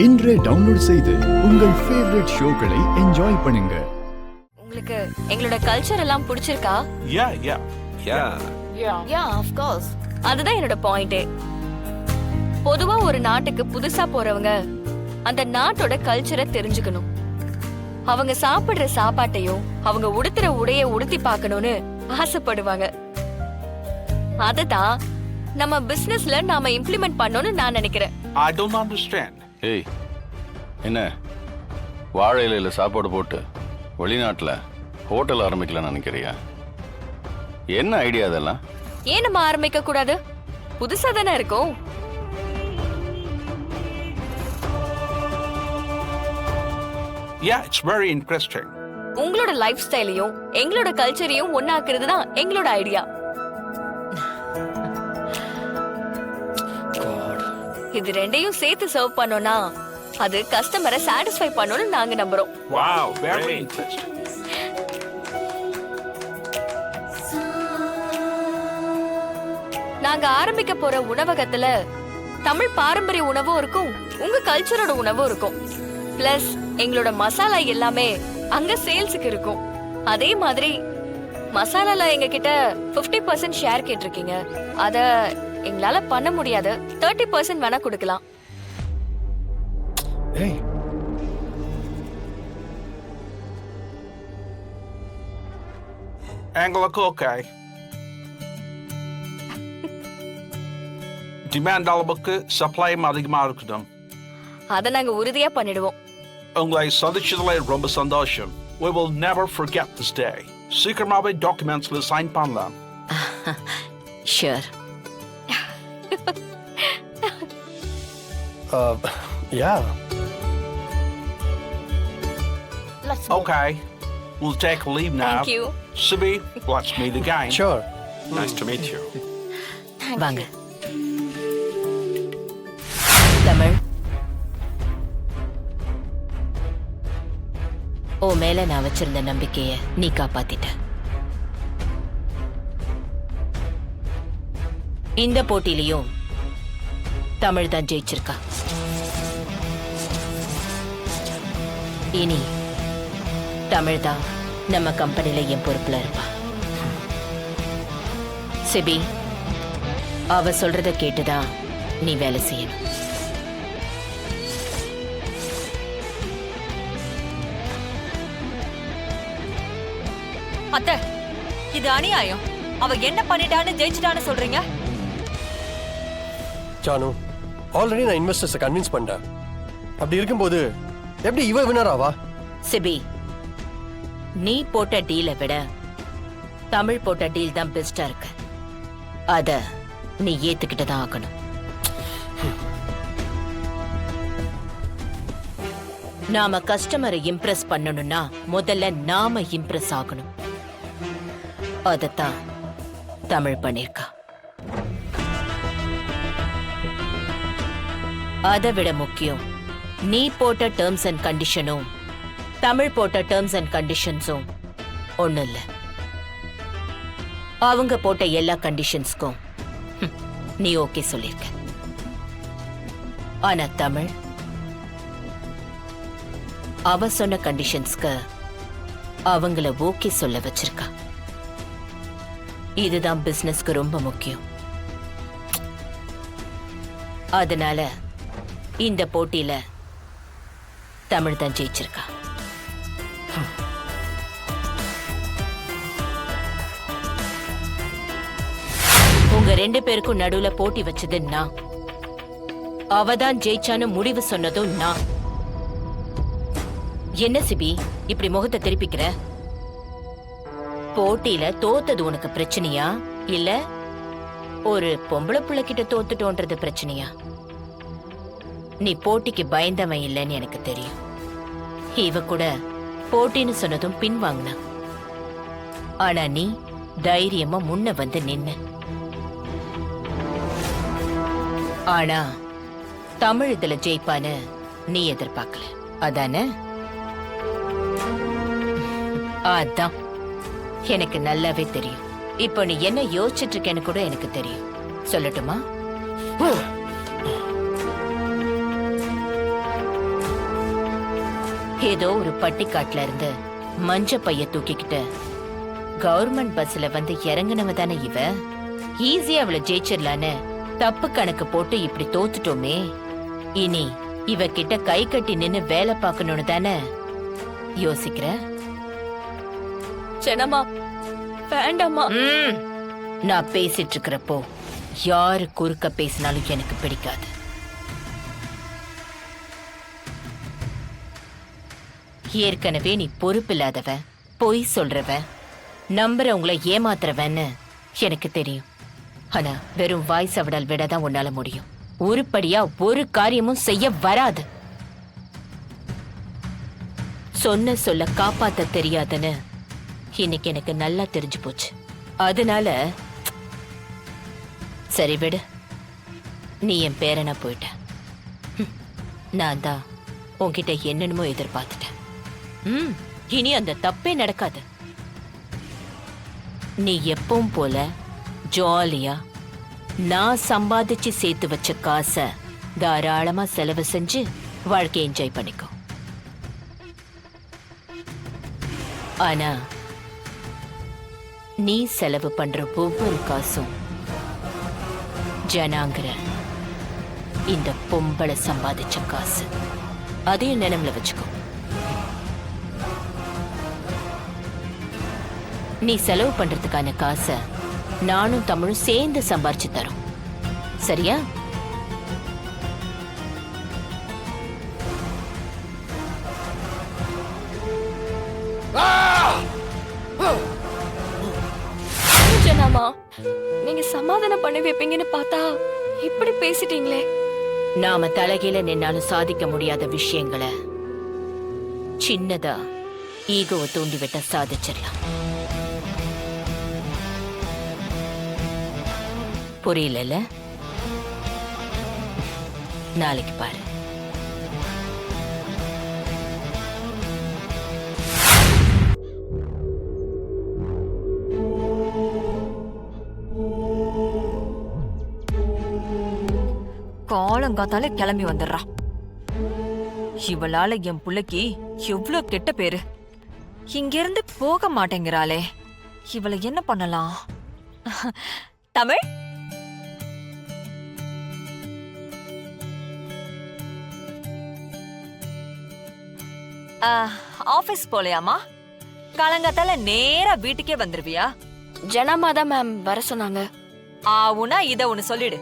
இன்றே டவுன்லோட் செய்து உங்கள் ஃபேவரட் ஷோக்களை என்ஜாய் பண்ணுங்க. உங்களுக்கு எங்களோட கல்ச்சர் எல்லாம் பிடிச்சிருக்கா? Yeah, of course. அதுதான் என்னோட பாயிண்டே. பொதுவா ஒரு நாட்டுக்கு புதுசா போறவங்க அந்த நாட்டோட கல்ச்சரை தெரிஞ்சுக்கணும். அவங்க சாப்பிடுற சாப்பாட்டையும் அவங்க உடுத்துற உடைய உடுத்தி பார்க்கணும்னு ஆசைப்படுவாங்க. அததான் நம்ம பிசினஸ்ல நாம இம்ப்ளிமெண்ட் பண்ணணும்னு நான் நினைக்கிறேன். I don't understand. ஏய், என்ன வாழை இலையில சாப்பாடு போட்டு வெளிநாட்டுல ஹோட்டல் ஆரம்பிக்கலாம் நினைக்கிறியா? என்ன ஐடியா அதெல்லாம்? ஏன் நம்ம ஆரம்பிக்க கூடாது? புதுசா தானே இருக்கும். Yeah, it's very interesting. உங்களோட லைஃப் ஸ்டைலையும் எங்களோட கல்ச்சரையும் ஒன்னாக்குறது தான் எங்களோட ஐடியா. இது ரெண்டையும் சேர்த்து சர்வ் பண்ணோம்னா அது கஸ்டமரை சாட்டிஸ்ஃபை பண்ணணும்னு நாங்க நம்புறோம். Wow, very interesting. நாங்க ஆரம்பிக்க போற உணவகத்துல தமிழ் பாரம்பரிய உணவும் இருக்கும், உங்க கல்ச்சரோட உணவும் இருக்கும். பிளஸ் எங்களோட மசாலா எல்லாமே அங்க சேல்ஸுக்கு இருக்கும். அதே மாதிரி மசாலால எங்க கிட்ட 50% ஷேர் கேட்டிருக்கீங்க. அத எங்களால பண்ண முடியாது. 30% வேணா கொடுக்கலாம். ஏய், எங்களுக்கு okay. டிமாண்ட் அளவுக்கு சப்ளையும் அதிகமா இருக்கணும். அத நாங்க உறுதியா பண்ணிடுவோம். உங்களை சந்திச்சதுல ரொம்ப சந்தோஷம். We will never forget this day. சீக்கிரமாவே டாக்குமெண்ட்ஸ்ல சைன் பண்ணலாம். Sure. yeah. Let's move. Okay. We'll take a leave now. Thank you. Sibi, let's meet again. Sure. Nice to meet you. வாங்க. தமிழ், ஓ மேல நான் வச்சிருந்த நம்பிக்கைய நீ காப்பாத்திட்ட. இந்த போட்டியிலையும் தமிழ் தான் ஜெயிச்சிருக்கா. இனி தமிழ் தான் நம்ம கம்பெனில என் பொறுப்புல இருப்பா. சிபி, அவ சொல்றத கேட்டுதான் நீ வேலை செய்யணும். அத்தை, இது அநியாயம். அவ என்ன பண்ணிட்டான்னு ஜெயிச்சிட்டான்னு சொல்றீங்க? ஜானு, ஆல்ரெடி நான் இன்வெஸ்டர்ஸை கன்வின்ஸ் பண்ணிட்டேன். அப்படி இருக்கும்போது எப்படி இவ வினர் ஆவா? சிபி, நீ போட்ட டீலை விட தமிழ் போட்ட டீல் தான் பெஸ்டா இருக்கு. அத நீ ஏத்துக்கிட்டு தான் ஆகணும். நாம கஸ்டமரை இம்ப்ரெஸ் பண்ணணும்னா முதல்ல நாம இம்ப்ரெஸ் ஆகணும். அதத்தான் தமிழ் பண்ணிருக்கா. அதை விட முக்கியம், நீ போட்ட டேர்ம்ஸ் அண்ட் கண்டிஷனும் தமிழ் போட்ட டேர்ம்ஸ் அண்ட் கண்டிஷன்ஸும் ஒண்ணும் இல்ல. அவங்க போட்ட எல்லா கண்டிஷன்ஸ்க்கும் நீ ஓகே சொல்லிருக்க. ஆனா தமிழ் அவ சொன்ன கண்டிஷன்ஸ்க்கு அவங்கள ஓகே சொல்ல வச்சிருக்கா. இதுதான் பிசினஸ்க்கு ரொம்ப முக்கியம். அதனால இந்த போட்டியில தமிழ் தான் ஜெயிச்சிருக்கா. உங்க 2 பேருக்கும் நடுவுல போட்டி வச்சது நான். அவதான் ஜெயிச்சான்னு முடிவு சொன்னதும் நான். என்ன சிபி இப்படி முகத்தை திருப்பிக்கிற? போட்டியில தோத்தது உனக்கு பிரச்சனையா, இல்ல ஒரு பொம்பளை புள்ள கிட்ட தோத்துட்டோன்றது பிரச்சனையா? நீ போட்டிக்கு பயந்தவன் இல்லைன்னு எனக்கு தெரியும். இவ கூட போட்டின்னு சொன்னதும் பின்வாங்கினா. ஆனா நீ தைரியமா முன்ன வந்து நின்ன. ஆனா தமிழ் இதுல ஜெயிப்பான்னு நீ எதிர்பார்க்கல, அதானே? அதான் எனக்கு நல்லாவே தெரியும். இப்போ நீ என்ன யோசிச்சுட்டு இருக்கேன்னு கூட எனக்கு தெரியும். சொல்லட்டுமா? ஏதோ ஒரு பட்டிக்காட்டுல இருந்து மஞ்ச பைய தூக்கிக்கிட்டு கவர்மெண்ட் பஸ்ல வந்து இறங்குனவ தானே இவ. ஈஸியா அவளை ஜெயிச்சிடலான்னு தப்பு கணக்கு போட்டு இப்படி தோத்துட்டோமே. இனி இவ கிட்ட கை கட்டி நின்னு வேலை பார்க்கணும்னு தானே யோசிக்கிற? ஜனமா வேண்டாமா. நான் பேசிட்டு இருக்கிறப்போ யாரு குறுக்க பேசினாலும் எனக்கு பிடிக்காது. ஏற்கனவே நீ பொறுப்பில்லாதவன், பொய் சொல்றவன், நம்புறவங்கள ஏமாத்துறவன்னு எனக்கு தெரியும். ஆனா வெறும் வாய் சவடால் விடதான் உன்னால முடியும். உருப்படியா ஒரு காரியமும் செய்ய வராது. சொன்ன சொல்ல காப்பாத்த தெரியாதுன்னு இன்னைக்கு எனக்கு நல்லா தெரிஞ்சு போச்சு. அதனால சரி விடு, நீ என் பேரனா போயிட்ட. நான் தான் உன்கிட்ட என்னென்னமோ எதிர்பார்த்துட்டேன். இனி அந்த தப்பே நடக்காது. நீ எப்பவும் போல ஜாலியா நான் சம்பாதிச்சு சேர்த்து வச்ச காசை தாராளமா செலவு செஞ்சு வாழ்க்கையை என்ஜாய் பண்ணிக்கோ. ஆனா நீ செலவு பண்ற ஒவ்வொரு காசும் ஜனாங்கிற இந்த பொம்பளை சம்பாதிச்ச காசு. அதையும் நினைவுல வச்சுக்கோ. நீ செலவு பண்றதுக்கான காசை நானும் தமிழும் சேர்ந்து சம்பாரிச்சு தரோம். சரியா? ஜனாமா, நீங்க சமாதானம் பண்ணி வைப்பீங்கன்னு பார்த்தா இப்படி பேசிட்டீங்களே. நாம தலைகீழ நின்னாலும் சாதிக்க முடியாத விஷயங்களை சின்னதா ஈகோவை தூண்டிவிட்ட சாதிச்சிடலாம். புரியல? நாளைக்கு பாரு. காலங்காத்தால கிளம்பி வந்துடுறா. இவளால என் புள்ளைக்கு எவ்ளோ கெட்ட பேரு. இங்கிருந்து போக மாட்டேங்கிறாளே. இவளை என்ன பண்ணலாம்? தமிழ், ஆபீஸ் போலையாமா? காலங்காத்தால நேரா வீட்டுக்கே வந்துருவியா? ஜனாமா தான் மேம் வர சொன்னாங்க. ஆவுனா இத ஒன்னு சொல்லிடு.